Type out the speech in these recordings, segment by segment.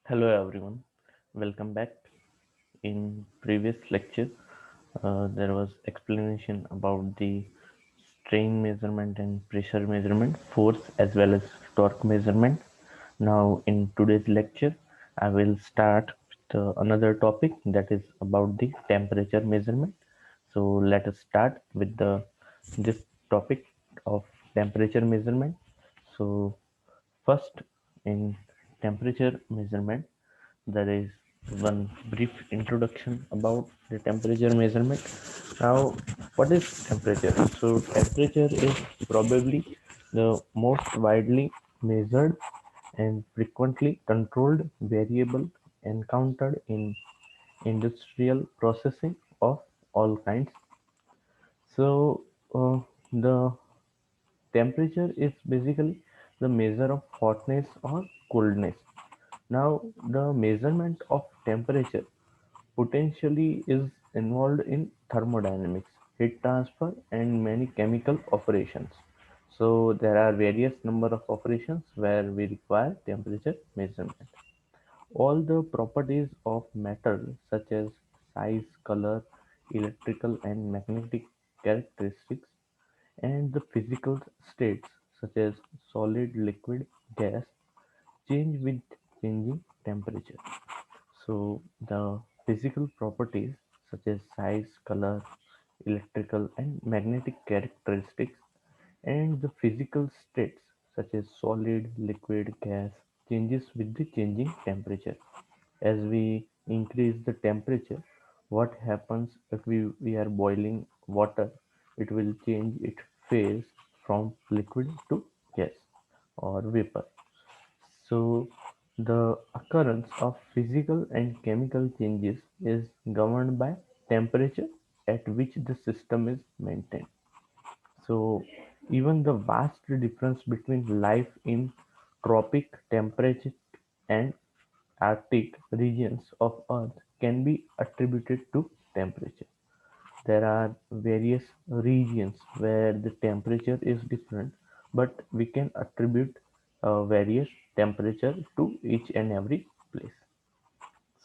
Hello everyone, welcome back. In previous lecture, there was explanation about the strain measurement and pressure measurement, force as well as torque measurement. Now, in today's lecture, I will start with another topic that is about the temperature measurement. So let us start with the this topic of temperature measurement. So first, in temperature measurement, there is one brief introduction about the temperature measurement. Now, what is temperature? So, temperature is probably the most widely measured and frequently controlled variable encountered in industrial processing of all kinds. So, the temperature is basically the measure of hotness or coldness. Now, the measurement of temperature potentially is involved in thermodynamics, heat transfer, and many chemical operations. So, there are various number of operations where we require temperature measurement. All the properties of matter such as size, color, electrical and magnetic characteristics and the physical states such as solid, liquid, gas change with changing temperature. So the physical properties such as size, color, electrical and magnetic characteristics and the physical states such as solid, liquid, gas changes with the changing temperature. As we increase the temperature, what happens if we are boiling water? It will change its phase from liquid to gas or vapor. So the occurrence of physical and chemical changes is governed by temperature at which the system is maintained. So even the vast difference between life in tropic temperature and Arctic regions of Earth can be attributed to temperature. There are various regions where the temperature is different, but we can attribute various temperature to each and every place.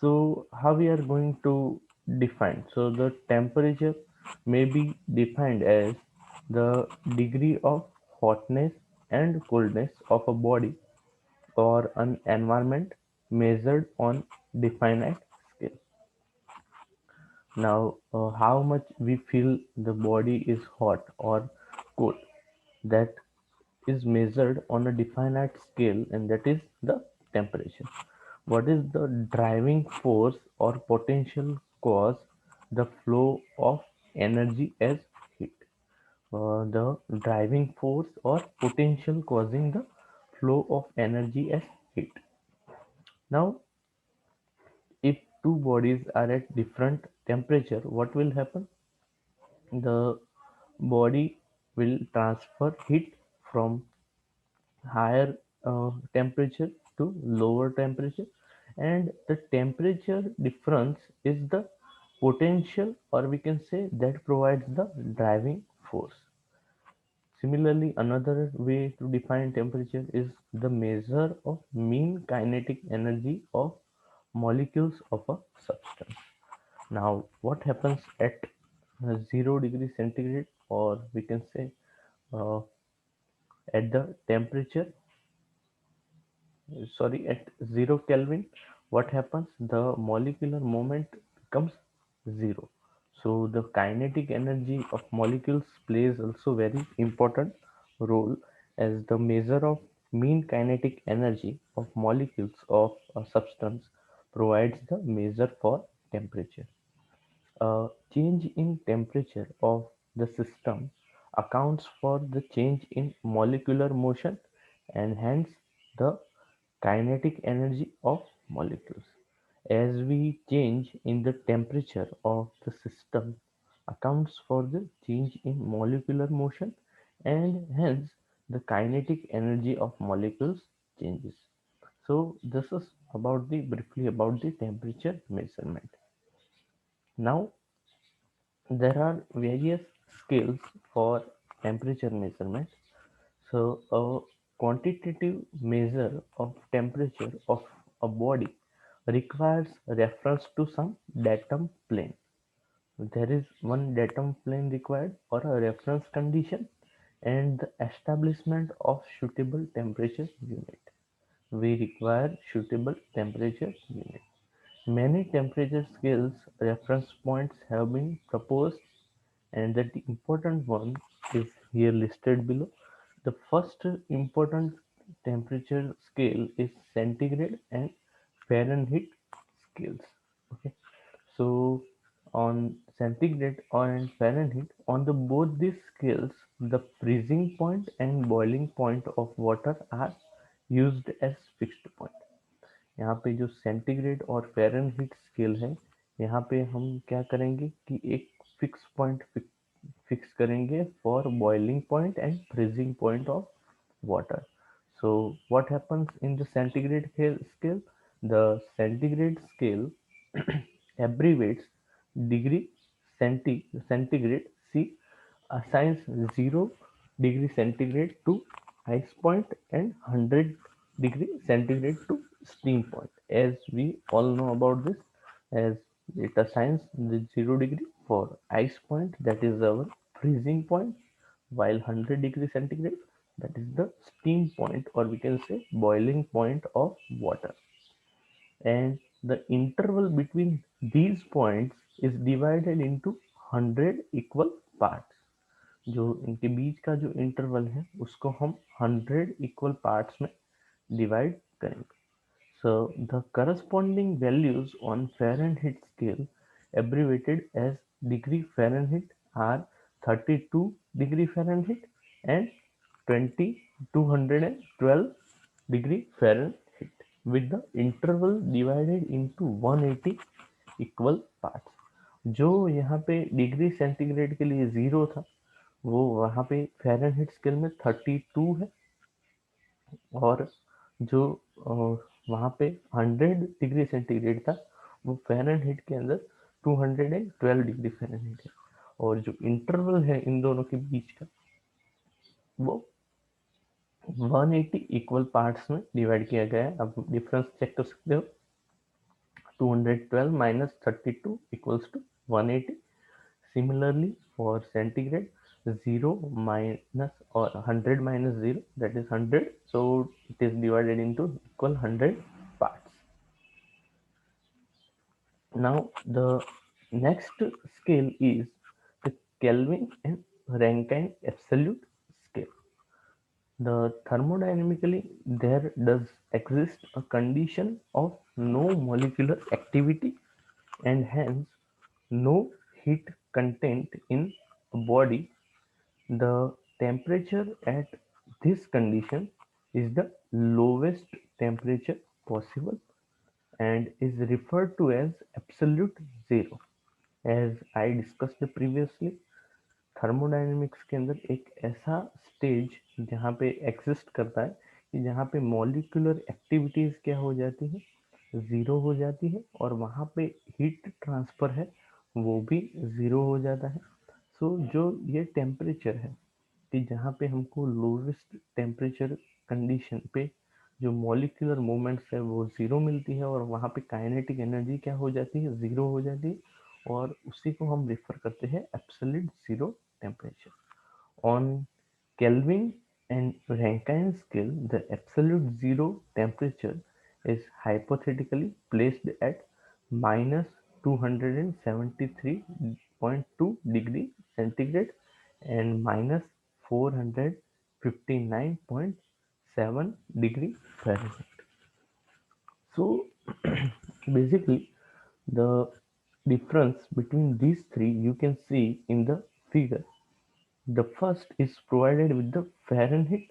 So how we are going to define? So the temperature may be defined as the degree of hotness and coldness of a body or an environment measured on definite scale. Now, how much we feel the body is hot or cold, that is measured on a definite scale, and that is the temperature. What is the driving force or potential cause the flow of energy as heat? The driving force or potential causing the flow of energy as heat. Now, if two bodies are at different temperature, what will happen? The body will transfer heat from higher temperature to lower temperature, and the temperature difference is the potential, or we can say, that provides the driving force. Similarly, another way to define temperature is the measure of mean kinetic energy of molecules of a substance. Now, what happens at 0 degree centigrade, or we can say uh, at the temperature, sorry, at 0 Kelvin, what happens? The molecular moment becomes 0. So, the kinetic energy of molecules plays also very important role, as the measure of mean kinetic energy of molecules of a substance provides the measure for temperature. A change in temperature of the system accounts for the change in molecular motion and hence the kinetic energy of molecules. As we change in the temperature of the system accounts for the change in molecular motion and hence the kinetic energy of molecules changes. So this is about the briefly about the temperature measurement. Now there are various scales for temperature measurement. So, a quantitative measure of temperature of a body requires reference to some datum plane. There is one datum plane required or a reference condition and the establishment of suitable temperature unit. We require suitable temperature unit. Many temperature scales reference points have been proposed and the important one is here listed below. The first important temperature scale is centigrade and Fahrenheit scales. Okay, so on centigrade and Fahrenheit, on the both these scales, the freezing point and boiling point of water are used as fixed point. यहाँ पे जो centigrade और Fahrenheit scale है, यहाँ पे हम क्या करेंगे कि एक फिक्स पॉइंट फिक्स करेंगे for boiling point and freezing point of water. So what happens in the centigrade scale? The centigrade scale abbreviates degree centigrade C assigns 0 degree centigrade to ice point and 100 degree centigrade to steam point. As we all know about this, as it assigns the 0 degree for ice point, that is our freezing point, while 100 degree centigrade, that is the steam point, or we can say boiling point of water. And the interval between these points is divided into 100 equal parts. जो इनके बीच का जो interval है उसको हम 100 equal parts में divide करेंगे. So the corresponding values on Fahrenheit scale, abbreviated as degree Fahrenheit, are 32 degree Fahrenheit and 20 212 degree Fahrenheit, with the interval divided into 180 equal parts. जो यहाँ पे डिग्री सेंटीग्रेड के लिए 0 था, वो वहाँ पे फ़ारेनहीट स्केल में 32 है, और जो वहाँ पे 100 डिग्री सेंटीग्रेड था, वो फ़ारेनहीट के अंदर 212 डिग्री फ़ारेनहीट है, और जो इंटरवल है इन दोनों के बीच का, वो 180 इक्वल पार्ट्स में डिवाइड किया गया है. अब डिफरेंस चेक कर सकते हो. 212 minus 32 equals to 180. Similarly, for centigrade, 0 minus or 100 minus 0, that is 100. So it is divided into equal 100 parts. Now the next scale is the Kelvin and Rankine absolute scale. The thermodynamically there does exist a condition of no molecular activity and hence no heat content in a body. The temperature at this condition is the lowest temperature possible and is referred to as absolute zero. As I discussed previously, thermodynamics के अंदर एक ऐसा stage जहाँ पे exist करता है कि जहाँ पे मॉलिक्यूलर एक्टिविटीज क्या हो जाती है, ज़ीरो हो जाती है, और वहाँ पे हीट ट्रांसफ़र है वो भी ज़ीरो हो जाता है. सो जो ये टेम्परेचर है कि जहाँ पे हमको लोवेस्ट टेम्परेचर कंडीशन पे जो मॉलिक्यूलर मूवमेंट्स है वो ज़ीरो मिलती है, और वहाँ पे काइनेटिक एनर्जी क्या हो जाती है, ज़ीरो हो जाती है, और उसी को हम रेफर करते हैं absolute zero temperature. On Kelvin and Rankine scale, the absolute zero temperature is hypothetically placed at minus 273.2 degree centigrade and minus 459.7 degree Fahrenheit. So basically, the difference between these three you can see in the figure. The first is provided with the Fahrenheit,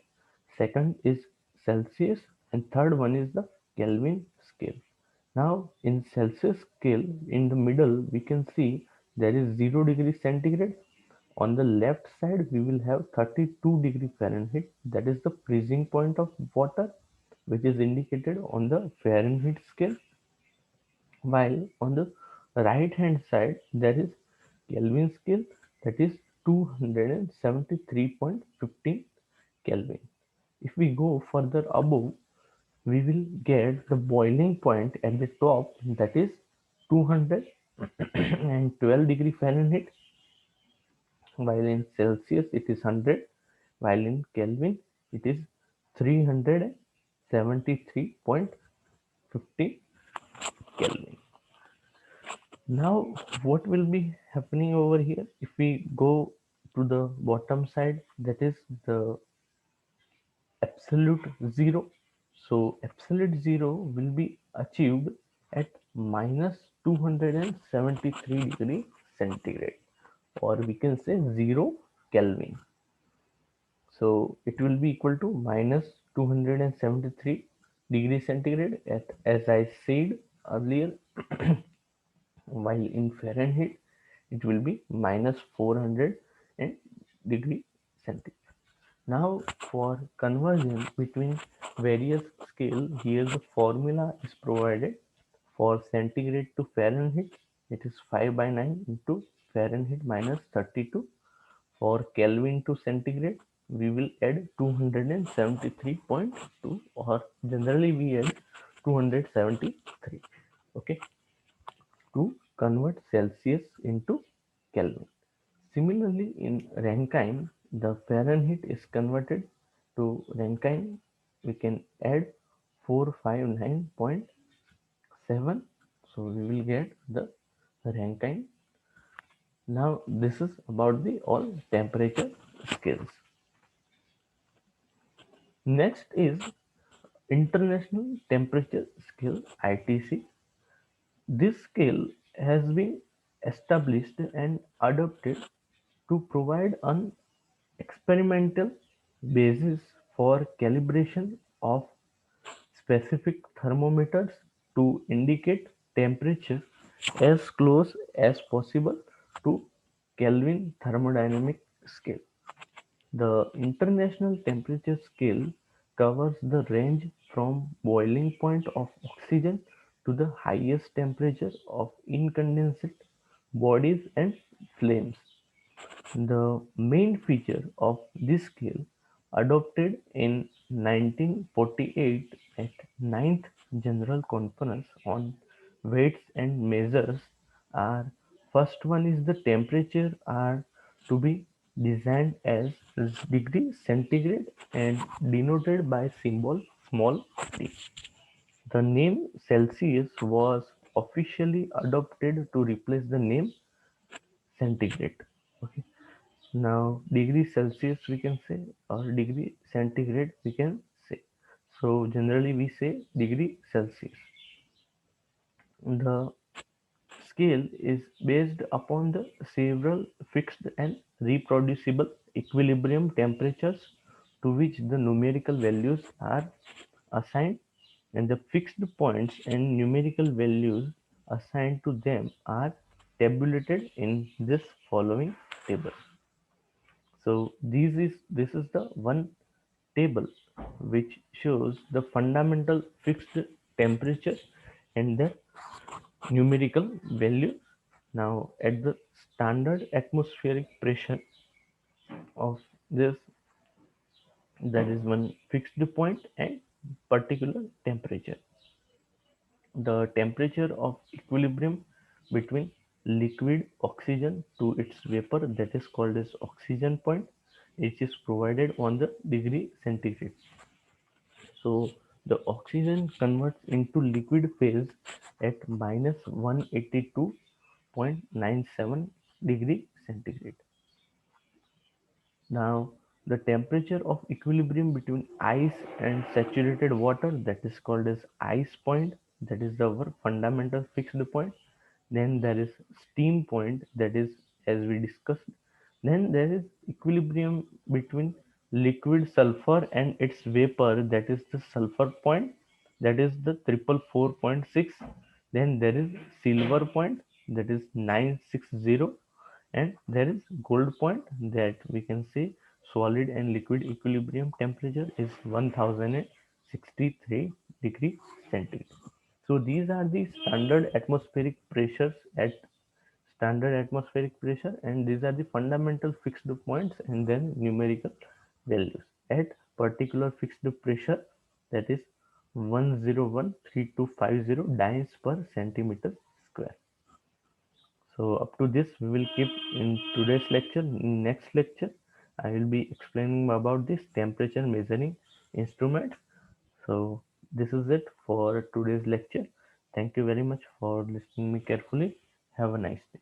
second is Celsius, and third one is the Kelvin scale. Now, in Celsius scale, in the middle, we can see there is 0 degree centigrade. On the left side, we will have 32 degree Fahrenheit, that is the freezing point of water, which is indicated on the Fahrenheit scale. While on the right hand side, there is Kelvin scale, that is 273.15 Kelvin. If we go further above, we will get the boiling point at the top, that is 212 degree Fahrenheit, while in Celsius it is 100, while in Kelvin it is 373.50 Kelvin. Now, what will be happening over here if we go to the bottom side, that is the absolute zero. So, absolute zero will be achieved at minus 273 degree centigrade, or we can say 0 Kelvin. So, it will be equal to minus 273 degree centigrade at, as I said earlier, while in Fahrenheit it will be minus 400 degree centigrade. Now for conversion between various scale, here the formula is provided. For centigrade to Fahrenheit, it is 5 by 9 into Fahrenheit minus 32. For Kelvin to centigrade, we will add 273.2, or generally we add 273. Okay, to convert Celsius into Kelvin. Similarly, in Rankine, the Fahrenheit is converted to Rankine. We can add 459.7. So we will get the Rankine. Now this is about the all temperature scales. Next is International Temperature Scale, ITC. This scale has been established and adopted to provide an experimental basis for calibration of specific thermometers to indicate temperature as close as possible to Kelvin thermodynamic scale. The International Temperature Scale covers the range from boiling point of oxygen to the highest temperature of incandescent bodies and flames. The main feature of this scale, adopted in 1948 at Ninth General Conference on Weights and Measures, are: first one is the temperature are to be designed as degree centigrade and denoted by symbol small t. The name Celsius was officially adopted to replace the name centigrade. Okay. Now, degree Celsius we can say, or degree centigrade we can say. So, generally we say degree Celsius. The scale is based upon the several fixed and reproducible equilibrium temperatures to which the numerical values are assigned, and the fixed points and numerical values assigned to them are tabulated in this following table. So this is the one table which shows the fundamental fixed temperature and the numerical value. Now at the standard atmospheric pressure of this, that is one fixed point and particular temperature. The temperature of equilibrium between liquid oxygen to its vapor, that is called as oxygen point, which is provided on the degree centigrade. So the oxygen converts into liquid phase at minus 182.97 degree centigrade. Now the temperature of equilibrium between ice and saturated water, that is called as ice point, that is our fundamental fixed point. Then there is steam point, that is as we discussed. Then there is equilibrium between liquid sulfur and its vapor, that is the sulfur point, that is the 444.6. Then there is silver point, that is 960, and there is gold point, that we can say solid and liquid equilibrium temperature is 1063 degree centigrade. So these are the standard atmospheric pressures at standard atmospheric pressure, and these are the fundamental fixed points and then numerical values at particular fixed pressure, that is 1013250 dynes per centimeter square. So up to this we will keep in today's lecture. In next lecture I will be explaining about this temperature measuring instrument. So this is it for today's lecture. Thank you very much for listening me carefully. Have a nice day.